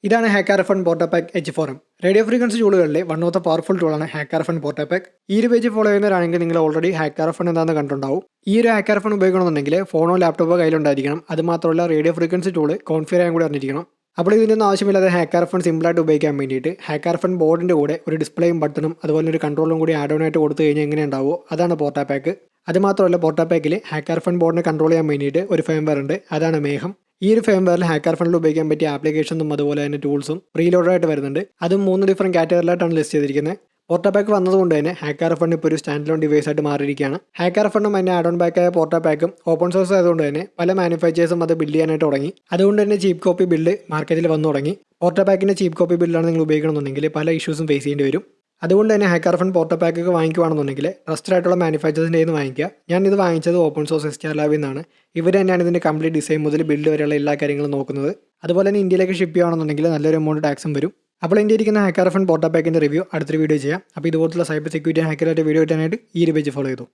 ഇതാണ് HackRF One PortaPack H4M. Radio frequency ടൂളുകളിലെ one of the powerful ടൂളാണ് ഹാക്കർഫൺ പോർട്ടാപാക്ക്. ഈ ഒരു പേജ് ഫോളോ ചെയ്യുന്നവരാണെങ്കിൽ നിങ്ങൾ ഓൾറെഡി ഹാക്കർഫൺ എന്താണെന്ന് കണ്ടിട്ടുണ്ടാവും. ഈ ഒരു ഹാക്കർഫൺ ഉപയോഗിക്കണമെന്നുണ്ടെങ്കിൽ ഫോണോ ലാപ്ടോപ്പോ കയ്യിലുണ്ടായിരിക്കണം. അത് മാത്രമല്ല റേഡിയോ ഫ്രീക്വൻസി ടൂൾ കോൺഫിഗർ ചെയ്യാൻ കൂടി അറിഞ്ഞിരിക്കണം. അപ്പോൾ ഇതിനൊന്നും ആവശ്യമില്ലാതെ ഹാക്കർഫൺ സിമ്പിളായിട്ട് ഉപയോഗിക്കാൻ വേണ്ടിയിട്ട് ഹാക്കർഫൺ ബോർഡിൻ്റെ കൂടെ ഒരു ഡിസ്പ്ലേയും ബട്ടണും അതുപോലെ ഒരു കൺട്രോളും കൂടി ആഡ് ഓൺ ആയിട്ട് കൊടുത്തു കഴിഞ്ഞാൽ എങ്ങനെ ഉണ്ടാവുമോ അതാണ് പോർട്ടാപാക്ക്. അത് മാത്രമല്ല പോർട്ടാപാക്കിൽ ഹാക്കർഫൺ ബോർഡിനെ കൺട്രോൾ ചെയ്യാൻ വേണ്ടിയിട്ട് ഒരു ഫേംവെയർ ഉണ്ട്, അതാണ് മേഘം. ഈ ഒരു ഫേംവെയറിൽ ഹാക്കർഫണിൽ ഉപയോഗിക്കാൻ പറ്റിയ ആപ്ലിക്കേഷൻസും അതുപോലെ തന്നെ ടൂൾസും പ്രീലോഡായിട്ട് വരുന്നുണ്ട്. അതും 3 ഡിഫറെൻറ്റ് കാറ്റഗറിയിലായിട്ടാണ് ലിസ്റ്റ് ചെയ്തിരിക്കുന്നത്. പോർട്ടാപാക്ക് വന്നതുകൊണ്ട് തന്നെ ഹാക്കർഫൺ ഇപ്പോൾ ഒരു സ്റ്റാൻഡ് ലോൺ ഡിവൈസ് ആയിട്ട് മാറിയിരിക്കുകയാണ്. ഹാക്കർഫണും അതിൻ്റെ ആഡ് ഓൺ ബാക്കായ പോർട്ടാപാക്കും ഓപ്പൺ സോഴ്സ് ആയതുകൊണ്ട് തന്നെ പല മാനുഫാക്ചേഴ്സും അത് ബിൽഡ് ചെയ്യാനായിട്ട് തുടങ്ങി. അതുകൊണ്ട് തന്നെ ചീപ്പ് കോപ്പി ബിൽഡ് മാർക്കറ്റിൽ വന്നു തുടങ്ങി. പോർട്ടാപാക്കിൻ്റെ ചീപ്പ് കോപ്പി ബിൽഡാണ് നിങ്ങൾ ഉപയോഗിക്കണമെന്നുണ്ടെങ്കിൽ പല ഇഷ്യൂസും ഫേസ് ചെയ്യേണ്ടി വരും. അതുകൊണ്ട് തന്നെ ഹാക്കർഫൺ പോർട്ടാപാക്കൊക്കെ വാങ്ങിക്കുകയാണെന്നുണ്ടെങ്കിൽ ട്രസ്റ്റഡ് ആയിട്ടുള്ള മാനുഫാക്ചേഴ്സിൻ്റെ നിന്ന് വാങ്ങിക്കുക. ഞാനിത് വാങ്ങിച്ചത് ഓപ്പൺ സോഴ്സ് STR ലാബിൽ നിന്നാണ്. ഇവർ തന്നെയാണ് ഇതിൻ്റെ കംപ്ലീറ്റ് ഡിസൈൻ മുതൽ ബിൽഡ് വരെയുള്ള എല്ലാ കാര്യങ്ങളും നോക്കുന്നത്. അതുപോലെ തന്നെ ഇന്ത്യയിലേക്ക് ഷിപ്പ് ചെയ്യുകയാണെന്നുണ്ടെങ്കിൽ നല്ലൊരു എമൗണ്ട് ടാക്സും വരും. അപ്പോൾ ഇന്ത്യ ഇരിക്കുന്ന ഹാക്കർഫൺ പോർട്ടാപാക്കിൻ്റെ റിവ്യൂ അടുത്തൊരു വീഡിയോ ചെയ്യാം. അപ്പോൾ ഇതുപോലത്തുള്ള സൈബർ സെക്യൂരിറ്റി ഹാക്കറായിട്ട് വീഡിയോ കിട്ടാനായിട്ട് ഈ ഒരു പേജ് ഫോളോ ചെയ്തു.